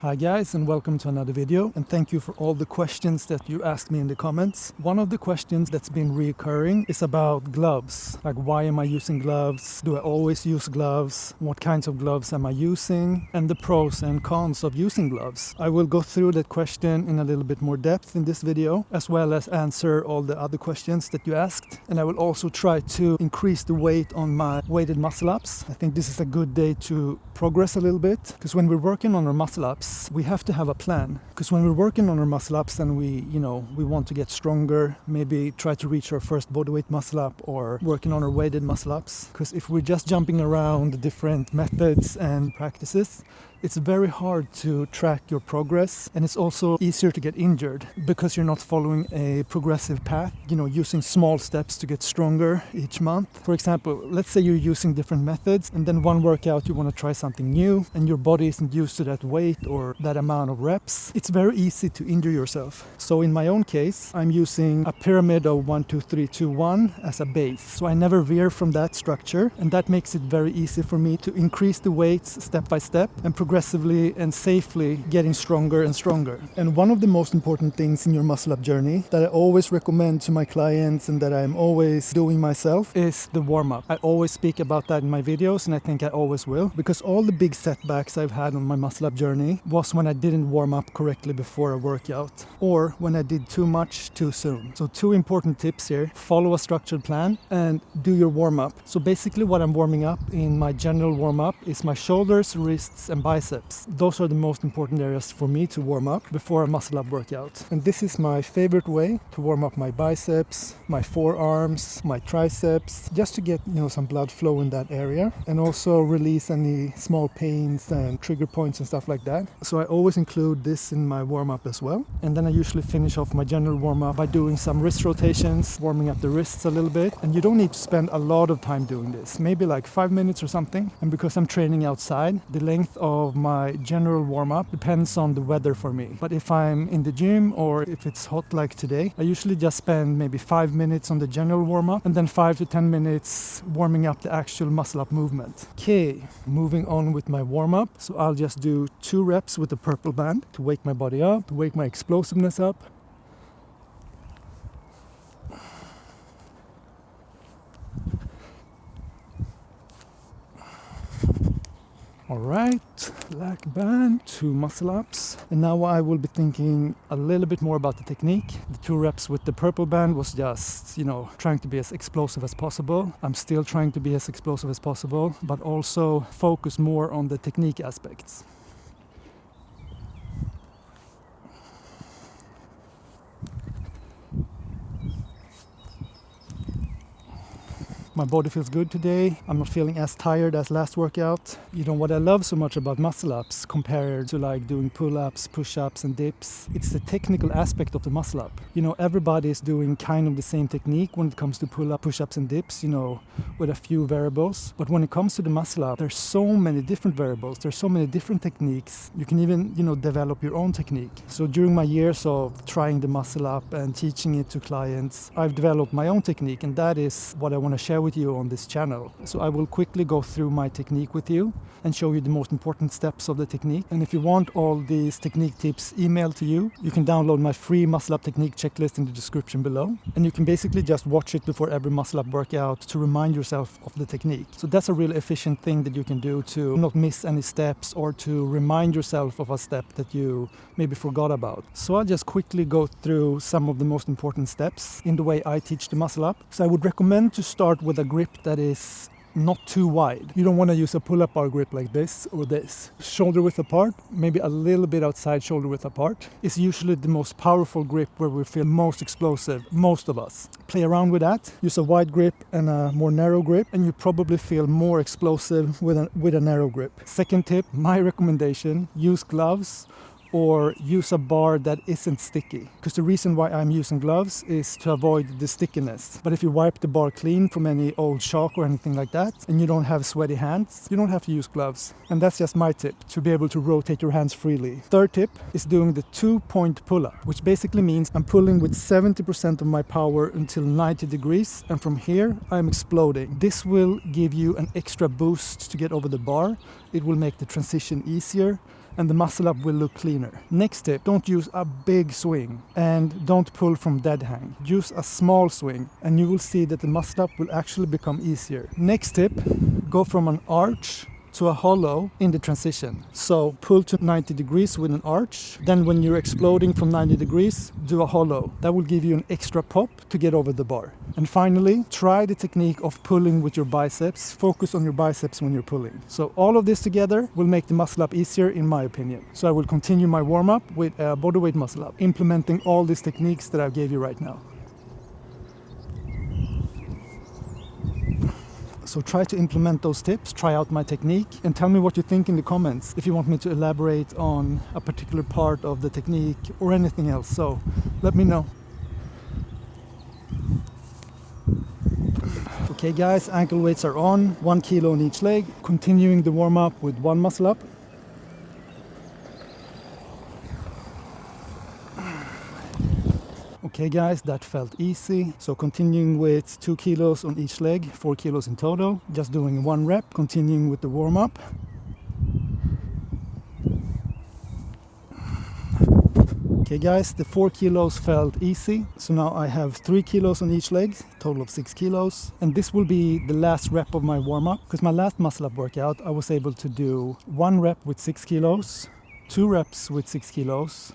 Hi guys, and welcome to another video, and thank you for all the questions that you asked me in the comments. One of the questions that's been reoccurring is about gloves. Like, why am I using gloves? Do I always use gloves? What kinds of gloves am I using? And the pros and cons of using gloves. I will go through that question in a little bit more depth in this video, as well as answer all the other questions that you asked. And I will also try to increase the weight on my weighted muscle ups. I think this is a good day to progress a little bit, because when we're working on our muscle ups, we have to have a plan. Because when we're working on our muscle ups and we want to get stronger, maybe try to reach our first bodyweight muscle up or working on our weighted muscle ups. Because if we're just jumping around different methods and practices, it's very hard to track your progress, and it's also easier to get injured because you're not following a progressive path, using small steps to get stronger each month. For example, let's say you're using different methods, and then one workout you want to try something new and your body isn't used to that weight or that amount of reps. It's very easy to injure yourself. So in my own case, I'm using a pyramid of 1, 2, 3, 2, 1 as a base. So I never veer from that structure, and that makes it very easy for me to increase the weights step by step and progressively and safely getting stronger and stronger. And one of the most important things in your muscle up journey that I always recommend to my clients and that I'm always doing myself is the warm-up. I always speak about that in my videos, and I think I always will, because all the big setbacks I've had on my muscle up journey was when I didn't warm up correctly before a workout, or when I did too much too soon. So 2 important tips here: follow a structured plan and do your warm-up. So basically what I'm warming up in my general warm-up is my shoulders, wrists and biceps. Those are the most important areas for me to warm up before a muscle up workout. And this is my favorite way to warm up my biceps, my forearms, my triceps, just to get some blood flow in that area, and also release any small pains and trigger points and stuff like that. So I always include this in my warm-up as well. And then I usually finish off my general warm-up by doing some wrist rotations, warming up the wrists a little bit. And you don't need to spend a lot of time doing this, maybe like 5 minutes or something. And because I'm training outside, the length of my general warm-up depends on the weather for me. But if I'm in the gym or if it's hot like today, I usually just spend maybe 5 minutes on the general warm-up and then 5 to 10 minutes warming up the actual muscle up movement. Okay, moving on with my warm-up. So I'll just do 2 reps with the purple band to wake my body up, to wake my explosiveness up. Alright, black band, 2 muscle ups. And now I will be thinking a little bit more about the technique. The 2 reps with the purple band was just, trying to be as explosive as possible. I'm still trying to be as explosive as possible, but also focus more on the technique aspects. My body feels good today. I'm not feeling as tired as last workout. What I love so much about muscle ups compared to like doing pull-ups, push-ups and dips, it's the technical aspect of the muscle up. Everybody is doing kind of the same technique when it comes to pull-up, push-ups and dips, with a few variables. But when it comes to the muscle up, there's so many different variables. There's so many different techniques. You can even, develop your own technique. So during my years of trying the muscle up and teaching it to clients, I've developed my own technique, and that is what I want to share with you on this channel. So I will quickly go through my technique with you and show you the most important steps of the technique. And if you want all these technique tips emailed to you, you can download my free muscle up technique checklist in the description below. And you can basically just watch it before every muscle up workout to remind yourself of the technique. So that's a really efficient thing that you can do to not miss any steps or to remind yourself of a step that you maybe forgot about. So I'll just quickly go through some of the most important steps in the way I teach the muscle up. So I would recommend to start with a grip that is not too wide. You don't want to use a pull-up bar grip like this or this. Shoulder width apart, maybe a little bit outside shoulder width apart, is usually the most powerful grip where we feel most explosive, most of us. Play around with that. Use a wide grip and a more narrow grip, and you probably feel more explosive with a narrow grip. Second tip, my recommendation, use gloves or use a bar that isn't sticky. Because the reason why I'm using gloves is to avoid the stickiness. But if you wipe the bar clean from any old chalk or anything like that, and you don't have sweaty hands, you don't have to use gloves. And that's just my tip, to be able to rotate your hands freely. Third tip is doing the 2-point pull-up, which basically means I'm pulling with 70% of my power until 90 degrees, and from here I'm exploding. This will give you an extra boost to get over the bar. It will make the transition easier, and the muscle up will look cleaner. Next tip, don't use a big swing and don't pull from dead hang. Use a small swing and you will see that the muscle up will actually become easier. Next tip, go from an arch to a hollow in the transition. So pull to 90 degrees with an arch, then when you're exploding from 90 degrees, do a hollow. That will give you an extra pop to get over the bar. And finally, try the technique of pulling with your biceps. Focus on your biceps when you're pulling. So all of this together will make the muscle up easier in my opinion. So I will continue my warm-up with a bodyweight muscle up, implementing all these techniques that I gave you right now. So try to implement those tips, try out my technique, and tell me what you think in the comments if you want me to elaborate on a particular part of the technique or anything else. So let me know. Okay guys, ankle weights are on, 1 kilo on each leg, continuing the warm-up with one muscle up. Okay guys, that felt easy. So continuing with 2 kilos on each leg, 4 kilos in total. Just doing 1 rep, continuing with the warm-up. Okay guys, the 4 kilos felt easy. So now I have 3 kilos on each leg, total of 6 kilos. And this will be the last rep of my warm-up. Because my last muscle up workout, I was able to do 1 rep with 6 kilos, 2 reps with 6 kilos,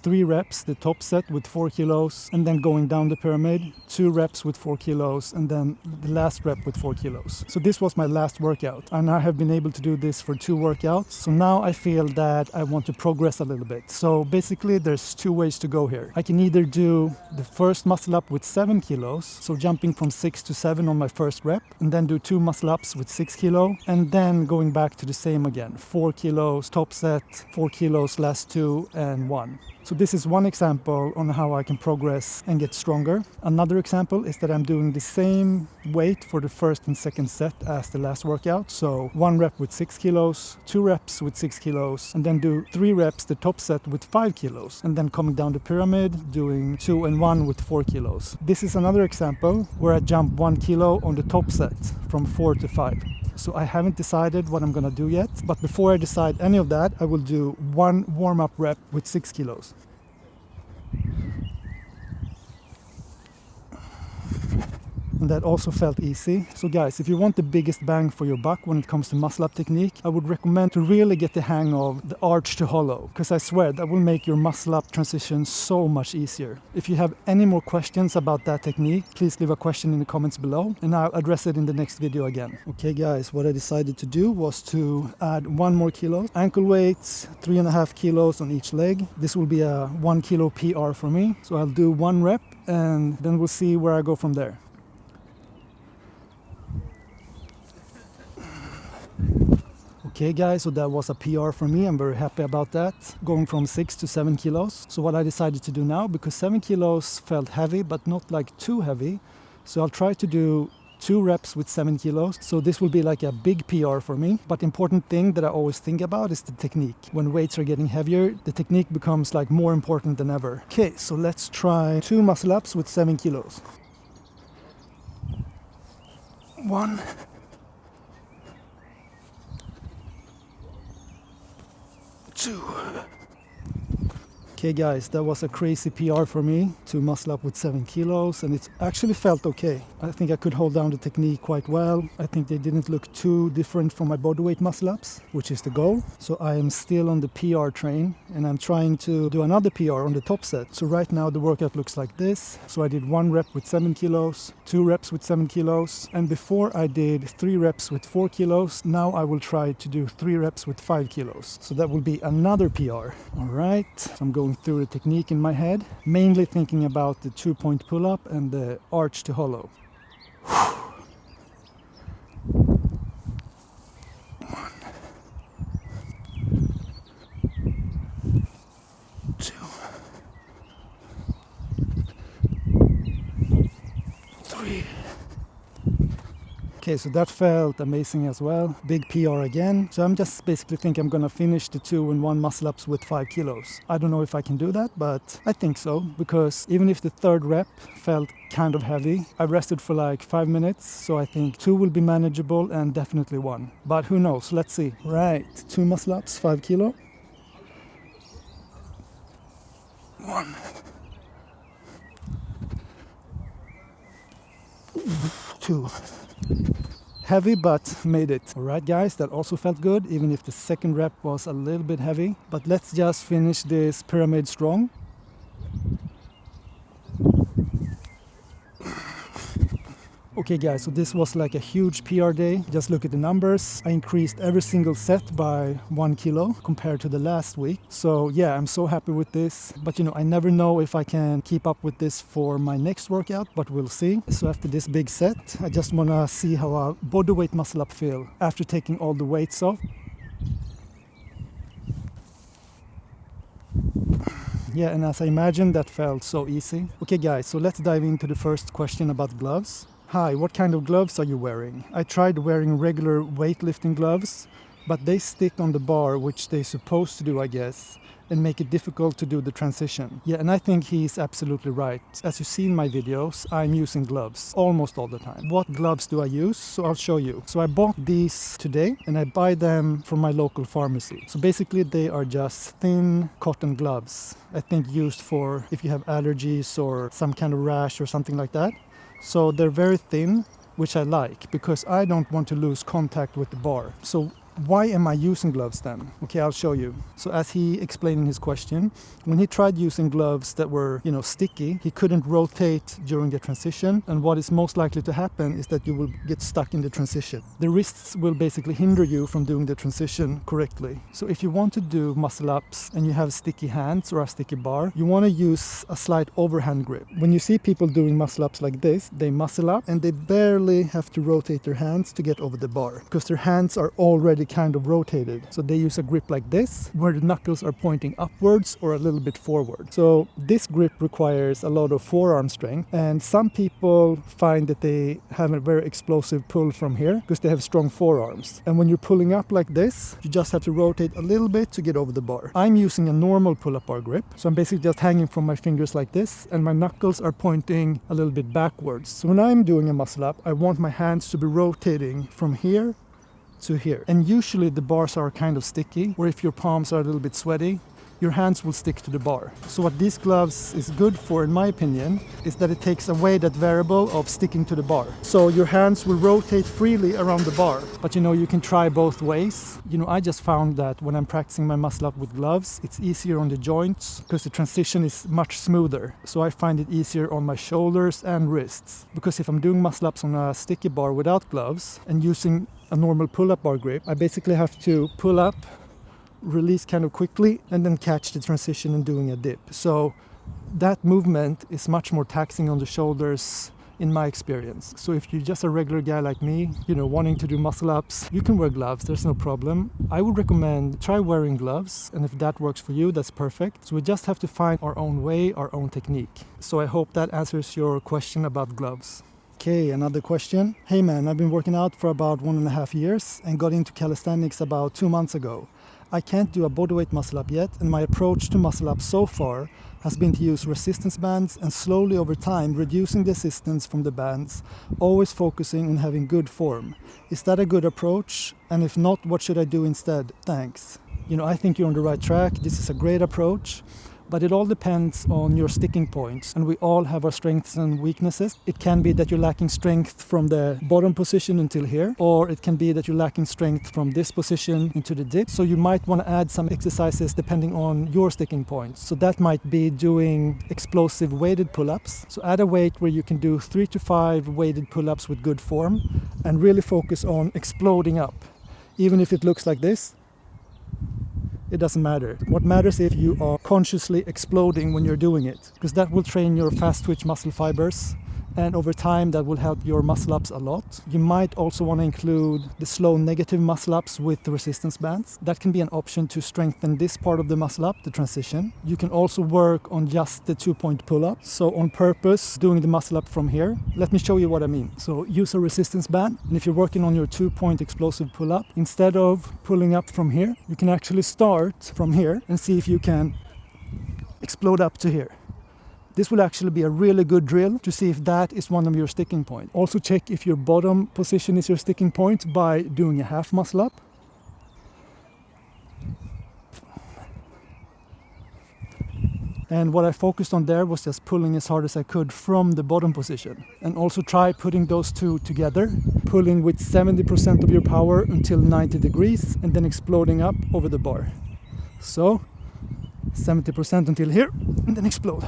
3 reps, the top set with 4 kilos, and then going down the pyramid, 2 reps with 4 kilos, and then the last rep with 4 kilos. So this was my last workout, and I have been able to do this for 2 workouts. So now I feel that I want to progress a little bit. So basically there's 2 ways to go here. I can either do the first muscle up with 7 kilos, so jumping from 6 to 7 on my first rep, and then do 2 muscle ups with 6 kilo, and then going back to the same again, 4 kilos, top set, 4 kilos, last 2, and 1. So this is one example on how I can progress and get stronger. Another example is that I'm doing the same weight for the first and second set as the last workout. So 1 rep with 6 kilos, 2 reps with 6 kilos, and then do 3 reps the top set with 5 kilos. And then coming down the pyramid, doing 2 and 1 with 4 kilos. This is another example where I jump 1 kilo on the top set from 4 to 5. So I haven't decided what I'm gonna do yet, but before I decide any of that, I will do 1 warm-up rep with 6 kilos. And that also felt easy. So guys, if you want the biggest bang for your buck when it comes to muscle up technique, I would recommend to really get the hang of the arch to hollow, because I swear that will make your muscle up transition so much easier. If you have any more questions about that technique, please leave a question in the comments below and I'll address it in the next video again. Okay guys, what I decided to do was to add 1 more kilo. Ankle weights, 3.5 kilos on each leg. This will be a 1 kilo PR for me. So I'll do 1 rep and then we'll see where I go from there. Okay guys, so that was a PR for me. I'm very happy about that. Going from 6 to 7 kilos. So what I decided to do now, because 7 kilos felt heavy, but not like too heavy. So I'll try to do 2 reps with 7 kilos. So this will be like a big PR for me. But important thing that I always think about is the technique. When weights are getting heavier, the technique becomes like more important than ever. Okay, so let's try 2 muscle ups with 7 kilos. 1. 2. Okay guys, that was a crazy PR for me to muscle up with 7 kilos, and it actually felt okay. I think I could hold down the technique quite well. I think they didn't look too different from my bodyweight muscle ups, which is the goal. So I am still on the PR train and I'm trying to do another PR on the top set. So right now the workout looks like this. So I did 1 rep with 7 kilos, 2 reps with 7 kilos, and before I did 3 reps with 4 kilos. Now I will try to do 3 reps with 5 kilos. So that will be another PR. All right, so I'm going through the technique in my head, mainly thinking about the 2-point pull-up and the arch to hollow. 1, 2, 3. Okay, so that felt amazing as well. Big PR again. So I'm just basically thinking I'm gonna finish the 2 and 1 muscle ups with 5 kilos. I don't know if I can do that, but I think so, because even if the 3rd rep felt kind of heavy, I rested for like 5 minutes, so I think 2 will be manageable and definitely 1. But who knows, let's see. Right, 2 muscle ups, 5 kilo. 1. 2. Heavy, but made it. Alright guys, that also felt good, even if the second rep was a little bit heavy. But let's just finish this pyramid strong. Okay guys, so this was like a huge PR day. Just look at the numbers. I increased every single set by 1 kilo compared to the last week. So yeah, I'm so happy with this. But you know, I never know if I can keep up with this for my next workout, but we'll see. So after this big set, I just wanna see how a bodyweight muscle up feel after taking all the weights off. Yeah, and as I imagined, that felt so easy. Okay guys, so let's dive into the first question about gloves. Hi, what kind of gloves are you wearing? I tried wearing regular weightlifting gloves, but they stick on the bar, which they're supposed to do, I guess, and make it difficult to do the transition. Yeah, and I think he's absolutely right. As you see in my videos, I'm using gloves almost all the time. What gloves do I use? So I'll show you. So I bought these today, and I buy them from my local pharmacy. So basically they are just thin cotton gloves, I think used for if you have allergies or some kind of rash or something like that. So they're very thin, which I like because I don't want to lose contact with the bar. So why am I using gloves then? Okay, I'll show you. So as he explained in his question, when he tried using gloves that were, sticky, he couldn't rotate during the transition. And what is most likely to happen is that you will get stuck in the transition. The wrists will basically hinder you from doing the transition correctly. So if you want to do muscle ups and you have sticky hands or a sticky bar, you want to use a slight overhand grip. When you see people doing muscle ups like this, they muscle up and they barely have to rotate their hands to get over the bar because their hands are already kind of rotated. So they use a grip like this where the knuckles are pointing upwards or a little bit forward. So this grip requires a lot of forearm strength, and some people find that they have a very explosive pull from here because they have strong forearms. And when you're pulling up like this, you just have to rotate a little bit to get over the bar. I'm using a normal pull-up bar grip, so I'm basically just hanging from my fingers like this, and my knuckles are pointing a little bit backwards. So when I'm doing a muscle up, I want my hands to be rotating from here to here. And usually the bars are kind of sticky, or if your palms are a little bit sweaty, your hands will stick to the bar. So what these gloves is good for, in my opinion, is that it takes away that variable of sticking to the bar. So your hands will rotate freely around the bar. But you can try both ways. I just found that when I'm practicing my muscle up with gloves, it's easier on the joints because the transition is much smoother. So I find it easier on my shoulders and wrists. Because if I'm doing muscle ups on a sticky bar without gloves and using a normal pull-up bar grip, I basically have to pull up, release kind of quickly, and then catch the transition and doing a dip. So that movement is much more taxing on the shoulders in my experience. So if you're just a regular guy like me, wanting to do muscle ups, you can wear gloves, there's no problem. I would recommend try wearing gloves, and if that works for you, that's perfect. So we just have to find our own way, our own technique. So I hope that answers your question about gloves. Okay, another question. Hey man, I've been working out for about 1.5 years and got into calisthenics about 2 months ago. I can't do a bodyweight muscle up yet, and my approach to muscle up so far has been to use resistance bands and slowly over time reducing the assistance from the bands, always focusing on having good form. Is that a good approach? And if not, what should I do instead? Thanks. I think you're on the right track. This is a great approach. But it all depends on your sticking points, and we all have our strengths and weaknesses. It can be that you're lacking strength from the bottom position until here, or it can be that you're lacking strength from this position into the dip. So you might want to add some exercises depending on your sticking points. So that might be doing explosive weighted pull-ups. So add a weight where you can do 3 to 5 weighted pull-ups with good form and really focus on exploding up. Even if it looks like this, it doesn't matter. What matters is if you are consciously exploding when you're doing it, because that will train your fast twitch muscle fibers, and over time that will help your muscle ups a lot. You might also want to include the slow negative muscle ups with the resistance bands. That can be an option to strengthen this part of the muscle up, the transition. You can also work on just the 2-point pull-up. So on purpose, doing the muscle up from here. Let me show you what I mean. So use a resistance band, and if you're working on your 2-point explosive pull-up, instead of pulling up from here, you can actually start from here and see if you can explode up to here. This will actually be a really good drill to see if that is one of your sticking points. Also check if your bottom position is your sticking point by doing a half muscle up. And what I focused on there was just pulling as hard as I could from the bottom position. And also try putting those two together, pulling with 70% of your power until 90 degrees and then exploding up over the bar. So 70% until here and then explode.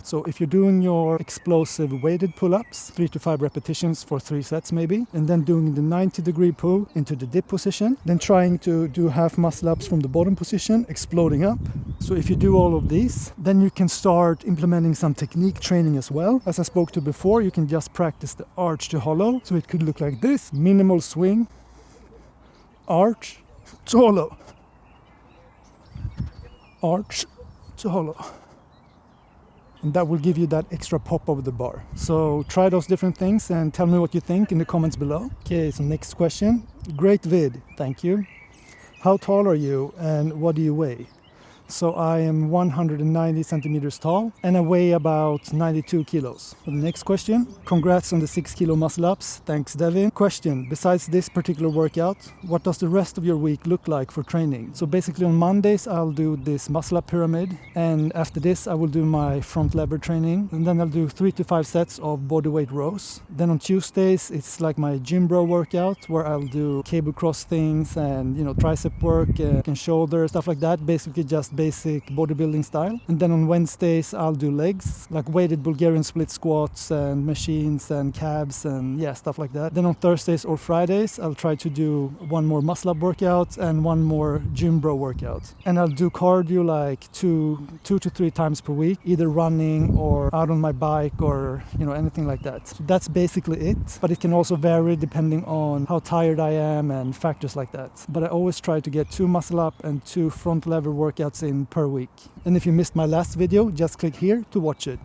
So if you're doing your explosive weighted pull-ups, 3 to 5 repetitions for 3 sets maybe, and then doing the 90-degree pull into the dip position, then trying to do half muscle-ups from the bottom position, exploding up. So if you do all of these, then you can start implementing some technique training as well. As I spoke to before, you can just practice the arch to hollow. So it could look like this: minimal swing, arch to hollow, arch to hollow. And that will give you that extra pop over the bar. So try those different things and tell me what you think in the comments below. Okay, so next question. Great vid, thank you. How tall are you and what do you weigh? So I am 190 centimeters tall and I weigh about 92 kilos. For the next question, congrats on the 6 kilo muscle ups. Thanks, Devin. Question, besides this particular workout, what does the rest of your week look like for training? So basically on Mondays, I'll do this muscle up pyramid. And after this, I will do my front lever training. And then I'll do 3 to 5 sets of bodyweight rows. Then on Tuesdays, it's like my gym bro workout where I'll do cable cross things and, tricep work and shoulder, stuff like that. Basically just basic bodybuilding style. And then on Wednesdays I'll do legs, like weighted Bulgarian split squats and machines and calves and stuff like that. Then on Thursdays or Fridays I'll try to do one more muscle up workout and one more gym bro workout. And I'll do cardio like two to 3 times per week, either running or out on my bike or anything like that. So that's basically it, but it can also vary depending on how tired I am and factors like that. But I always try to get 2 muscle up and 2 front lever workouts in per week. And if you missed my last video, just click here to watch it.